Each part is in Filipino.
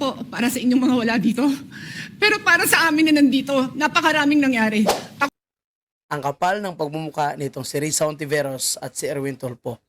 po para sa inyong mga wala dito. Pero para sa amin na nandito, napakaraming nangyari. Ang kapal ng pagmumuka nitong si Risa Hontiveros at si Erwin Tulfo.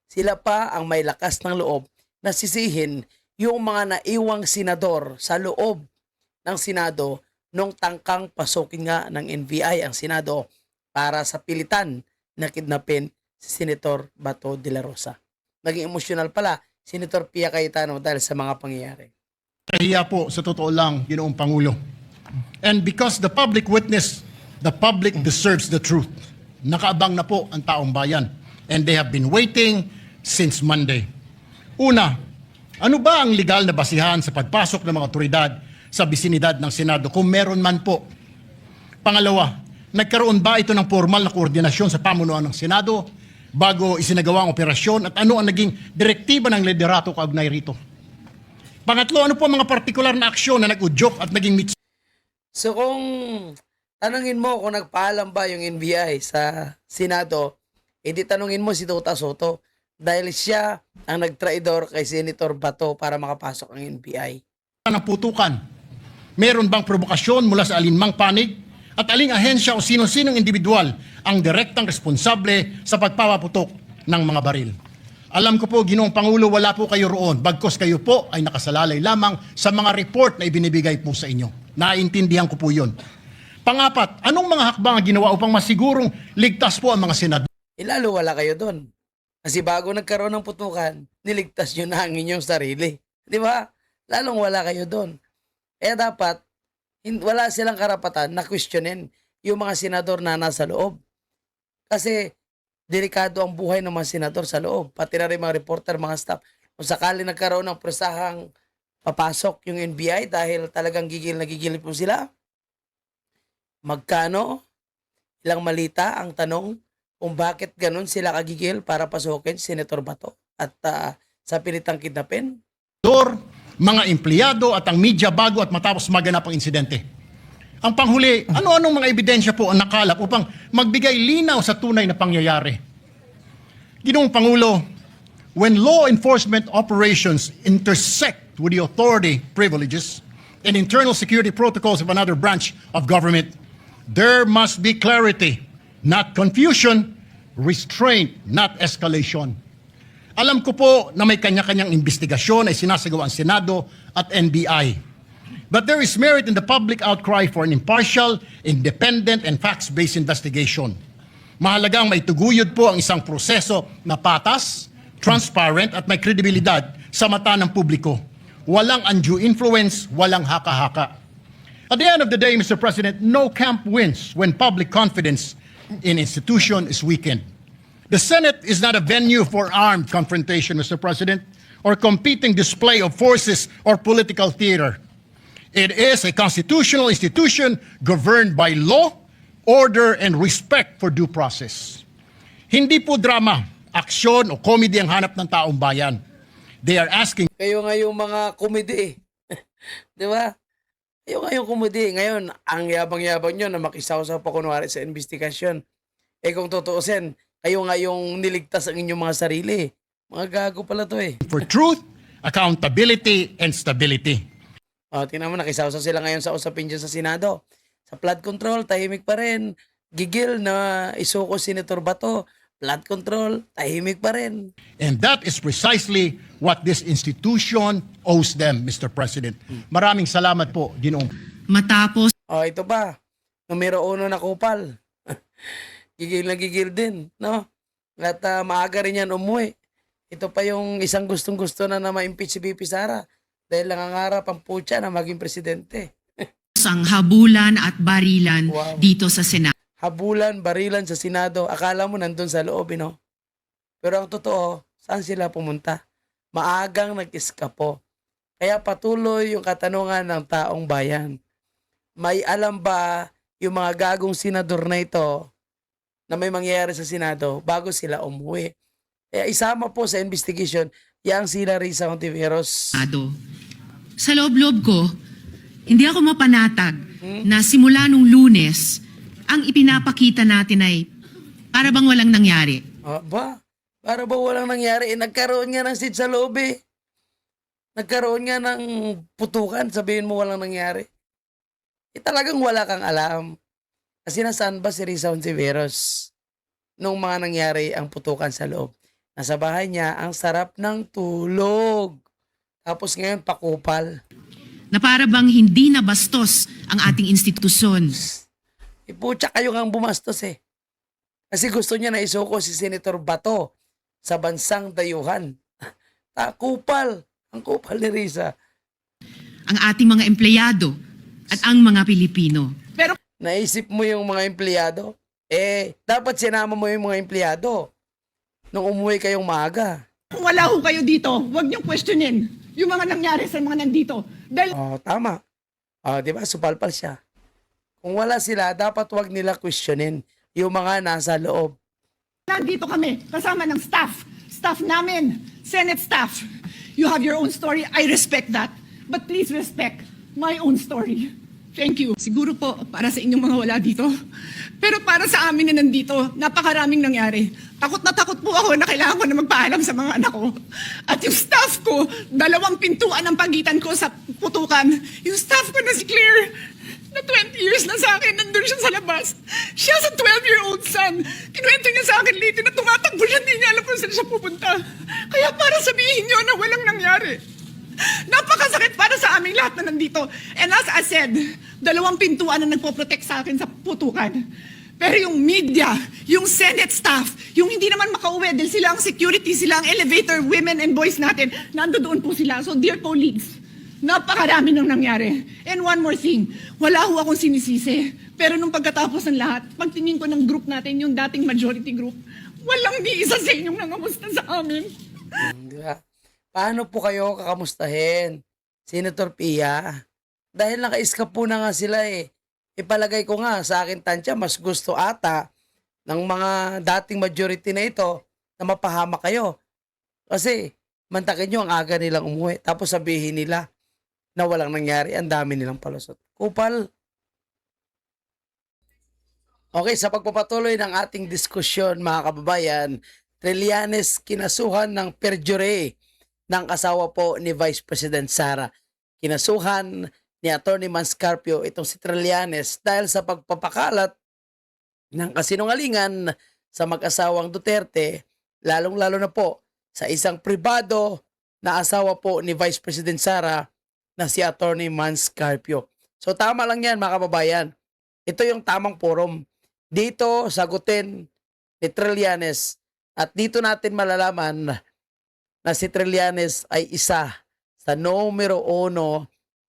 Sila pa ang may lakas ng loob na sisihin yung mga naiwang senador sa loob ng Senado nung tangkang pasukin nga ng NBI ang Senado para sa pilitan na kidnapin si Senator Bato de la Rosa. Naging emosyonal pala Senator Pia Cayetano dahil sa mga pangyayari. Kahiya po sa totoo lang, Ginoong Pangulo. And because the public witnessed, the public deserves the truth. Nakaabang na po ang taong bayan. And they have been waiting since Monday. Una, ano ba ang legal na basihan sa pagpasok ng mga otoridad sa bisinidad ng Senado kung meron man po? Pangalawa, nagkaroon ba ito ng formal na koordinasyon sa pamunuan ng Senado bago isinagawa ang operasyon at ano ang naging direktiba ng liderato kaugnay rito? Pangatlo, ano po ang mga partikular na aksyon na nag-udyok at naging mitsa? So kung tanungin mo kung nagpaalam ba yung NBI sa Senado, hindi tanungin mo si Tuta Soto dahil siya ang nagtraidor kay Senator Bato para makapasok ang NBI. Ng putukan, meron bang provokasyon mula sa alinmang panig at aling ahensya o sino-sinong individual ang direktang responsable sa pagpapaputok ng mga baril? Alam ko po, Ginoong Pangulo, wala po kayo roon, bagkos kayo po ay nakasalalay lamang sa mga report na ibinibigay po sa inyo. Naiintindihan ko po yun. Pangapat, anong mga hakbang ang ginawa upang masigurong ligtas po ang mga senador? Lalo wala kayo doon. Kasi bago nagkaroon ng putukan, niligtas nyo na ang inyong sarili. Di ba? Lalong wala kayo doon. Kaya dapat, wala silang karapatan na questionin yung mga senador na nasa loob. Kasi, delikado ang buhay ng mga senador sa loob. Pati na rin mga reporter, mga staff. Kung sakali nagkaroon ng presahang papasok yung NBI dahil talagang gigil na gigil po sila, magkano? Ilang malita ang tanong kung bakit ganun sila kagigil para pasukin si Senator Bato at sa pilitang kidnapin? Mga empleyado at ang media bago at matapos maganap ang insidente. Ang panghuli, ano-anong mga ebidensya po ang nakalap upang magbigay linaw sa tunay na pangyayari? Ginoong Pangulo, when law enforcement operations intersect with the authority privileges and internal security protocols of another branch of government, there must be clarity, not confusion, restraint, not escalation. Alam ko po na may kanya-kanyang investigasyon ay sinasagawa ang Senado at NBI. But there is merit in the public outcry for an impartial, independent, and facts-based investigation. Mahalagang may tuguyod po ang isang proseso na patas, transparent, at may kredibilidad sa mata ng publiko. Walang undue influence, walang haka-haka. At the end of the day, Mr. President, no camp wins when public confidence in institution is weakened. The Senate is not a venue for armed confrontation, Mr. President, or competing display of forces or political theater. It is a constitutional institution governed by law, order, and respect for due process. Hindi po drama, aksyon o comedy ang hanap ng taong bayan. They are asking... Kayo nga yung mga komedi. Di ba? Kayo nga yung komedi. Ngayon, ang yabang-yabang nyo na makisawsaw pa kunwari sa investigasyon. Eh kung tutuusin, kayo nga yung niligtas ang inyong mga sarili. Mga gago pala to eh. For truth, accountability, and stability. Tingnan mo, nakisawsaw sila ngayon sa usapin dyan sa Senado. Sa flood control, tahimik pa rin. Gigil na isuko Senator Bato. Flood control, tahimik pa rin. And that is precisely what this institution owes them, Mr. President. Maraming salamat po, Ginoong. Matapos Ito pa. Numero 1 na kupal. Gigil na gigil din, no? At maaga rin yan umuwi. Ito pa yung isang gustong-gusto na ma-impeach si BP Sara. Dahil nangangarap ang putya na maging presidente. ang habulan at barilan Wow. dito sa Senado. Habulan, barilan sa Senado. Akala mo nandun sa loob, no? Pero ang totoo, saan sila pumunta? Maagang nag-iskapo. Kaya patuloy yung katanungan ng taong bayan. May alam ba yung mga gagong senador na ito na may mangyayari sa Senado bago sila umuwi? Kaya isama po sa investigation yang sila Risa Hontiveros. Sa loob-loob ko, hindi ako mapanatag na simula nung Lunes, ang ipinapakita natin ay para bang walang nangyari. Para ba walang nangyari? Nagkaroon nga ng seat sa loob eh. nagkaroon nga ng putukan, sabihin mo walang nangyari. Talagang wala kang alam. Kasi nasaan ba si Risa Hontiveros nung mga nangyari ang putukan sa loob? Nasa bahay niya, ang sarap ng tulog. Tapos ngayon, pakupal. Na para bang hindi na bastos ang ating institusyon. Iputya kayo ngang bumastos eh. Kasi gusto niya na isuko si Senator Bato sa bansang dayuhan. Kupal. Ang kupal ni Risa. Ang ating mga empleyado at ang mga Pilipino. Pero Naisip mo yung mga empleyado? Dapat sinama mo yung mga empleyado nung umuwi kayong maaga. kung wala ho kayo dito, huwag niyong questionin yung mga nangyari sa mga nandito. Dahil Tama. Di ba? Supalpal siya. Kung wala sila, dapat wag nila questionin yung mga nasa loob. nandito kami, kasama ng staff. Staff namin, Senate staff. You have your own story. I respect that. But please respect my own story. Thank you. Siguro po para sa inyong mga wala dito. Pero para sa amin na nandito, napakaraming nangyari. Takot na takot po ako na kailangan ko na magpaalam sa mga anak ko. At yung staff ko, 2 pintuan ang pagitan ko sa putukan. Yung staff ko na si Claire, na 20 years na sa akin, nandun siya sa labas. Siya sa 12-year-old son. Kinuwento niya sa akin late na tumatakbo siya, hindi niya alam kung saan siya pupunta. Kaya para sabihin niyo na walang nangyari. Napakasakit para sa aming lahat na nandito. And as I said, 2 pintuan na nagpo-protect sa akin sa putukan. Pero yung media, yung Senate staff, yung hindi naman makauwi dahil sila ang security, sila ang elevator, women and boys natin, nandoon po sila. So dear colleagues, napakarami nang nangyari. And one more thing, wala ho akong sinisisi. Pero nung pagkatapos ng lahat, pagtingin ko ng group natin, yung dating majority group, walang ni isa sa inyong nangamusta sa amin. Di ba? Paano po kayo kakamustahin, Senator Pia? Dahil naka-escape po na nga sila eh. Ipalagay ko nga sa akin tansya, mas gusto ata ng mga dating majority na ito na mapahama kayo. Kasi mantakin nyo ang aga nilang umuwi. Tapos sabihin nila na walang nangyari, ang dami nilang palusot. Kupal. Okay, sa pagpapatuloy ng ating diskusyon mga kababayan, Trillanes kinasuhan ng perjury ng asawa po ni Vice President Sara. Kinasuhan ni Atty. Manscarpio itong si Trillanes dahil sa pagpapakalat ng kasinungalingan sa mag-asawang Duterte, lalong-lalo na po sa isang pribado na asawa po ni Vice President Sara na si Atty. Manscarpio. So tama lang yan mga kababayan. Ito yung tamang forum. Dito sagutin ni Trillanes at dito natin malalaman na si Trillanes ay isa sa numero 1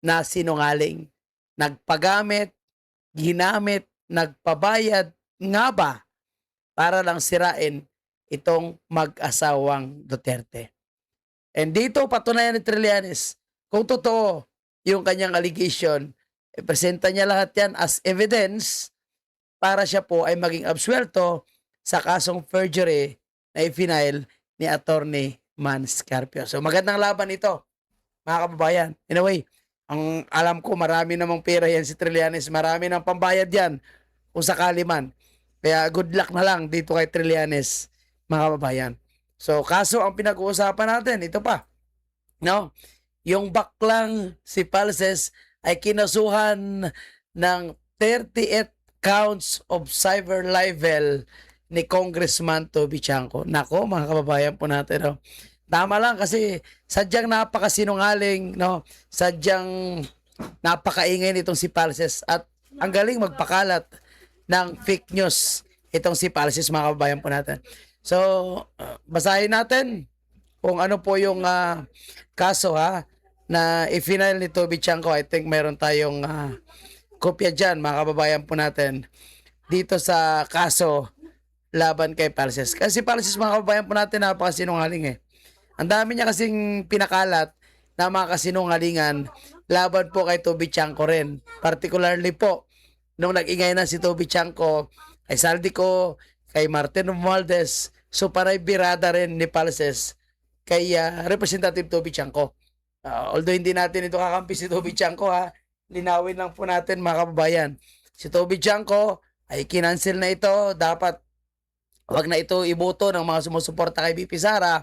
na sinungaling. Nagpagamit, ginamit, nagpabayad nga ba para lang sirain itong mag-asawang Duterte. And dito patunayan ni Trillanes kung totoo yung kanyang allegation, presenta niya lahat yan as evidence para siya po ay maging absuelto sa kasong perjury na i-file ni Atty. Manscarpio. So magandang laban ito, mga kababayan. Anyway, ang alam ko marami namang pera yan si Trillanes, marami nang pambayad yan kung sakali man. Kaya good luck na lang dito kay Trillanes, mga kababayan. So kaso ang pinag-uusapan natin, ito pa. No? Yung baklang si Palses ay kinasuhan ng 38 counts of cyber libel ni Congressman Toby Chanco. Nako, mga kababayan po natin. No? Tama lang kasi sadyang napakasinungaling, no? Sadyang napakaingay nitong si Palses at ang galing magpakalat ng fake news itong si Palses, mga kababayan po natin. So, basahin natin kung ano po yung kaso na i-final ni Toby Chanco. I think meron tayong kopya dyan, mga kababayan po natin, dito sa kaso laban kay Palses. Kasi Palses, mga kababayan po natin, napakasinungaling eh. Ang dami niya kasing pinakalat na mga kasinungalingan laban po kay Toby Chanco rin. Particularly po, nung nag-ingay na si Toby Chanco, kay Saldico, kay Martin Romualdez, so panay birada rin ni Palses kay Representative Toby Chanco. Although hindi natin ito kakampi si Toby Chanco, linawin lang po natin mga kababayan. Si Toby Chanco ay kinancel na ito. Dapat wag na ito iboto ng mga sumusuporta kay BP Sara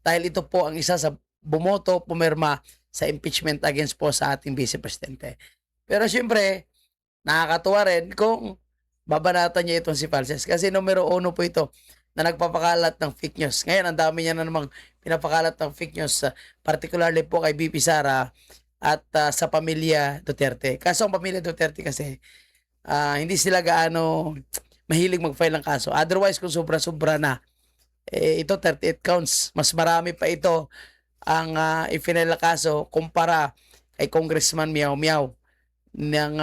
dahil ito po ang isa sa bumoto, pumirma sa impeachment against po sa ating Vice Presidente. Pero siyempre, nakakatuwa rin kung babanatan niya itong si Falces kasi numero 1 po ito na nagpapakalat ng fake news. Ngayon, ang dami niya na namang pinapakalat ng fake news, particularly po kay BP Sara at sa pamilya Duterte. Kaso ang pamilya Duterte kasi, hindi sila gaano mahilig mag-file ng kaso. Otherwise, kung sobra-sobra na, ito 38 counts. Mas marami pa ito ang i-file na kaso kumpara kay Congressman Miao Miao ng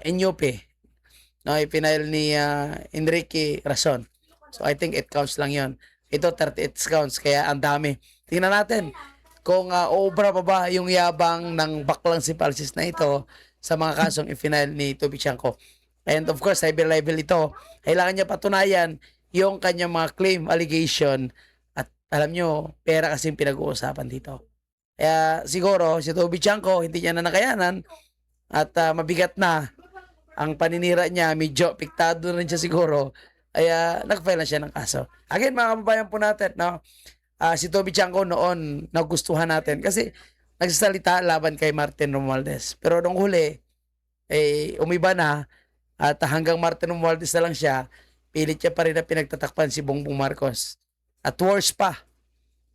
Inyope. No, i-file ni Enrique Rason. So I think 8 counts lang yon. Ito 38 counts, kaya ang dami. Tingnan natin kung obra pa ba yung yabang ng baklang si Falces na ito sa mga kasong i-file ni Toby Chanco. And of course, cyber libel ito. Kailangan niya patunayan yung kanyang mga claim, allegation, at alam nyo, pera kasing pinag-uusapan dito. Kaya siguro, si Toby Chanco, hindi niya na nakayanan at mabigat na ang paninira niya, medyo piktado na rin siya siguro, kaya nag-file na siya ng kaso. Again, mga kababayan po natin, no? Si Toby Chanco noon, nagustuhan natin kasi nagsasalita laban kay Martin Romualdez. Pero nung huli, umiba na at hanggang Martin Romualdez na lang siya, pilit niya pa rin na pinagtatakpan si Bongbong Marcos. At worse pa,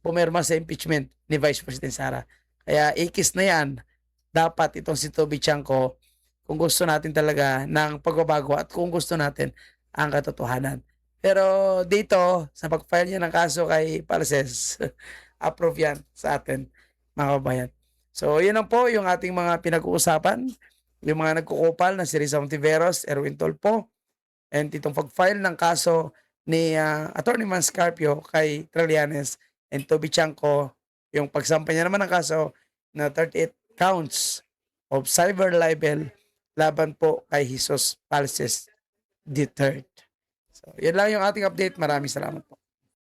pumirma sa impeachment ni Vice President Sara. Kaya ikis na yan, dapat itong si Toby Chanco, kung gusto natin talaga ng pagbabago at kung gusto natin ang katotohanan. Pero dito, sa pag-file niya ng kaso kay Falces, approve yan sa atin, mga kabayan. So, yun lang po yung ating mga pinag-uusapan. Yung mga nagkukupal na si Rizal Ontiveros, Erwin Tolpo, and itong pag-file ng kaso ni Attorney Manscarpio kay Trillanes and Toby Chanco, yung pagsampa niya naman ng kaso na 38 counts of cyber libel laban po kay Jesus Falces III. So, yun lang yung ating update. Maraming salamat po.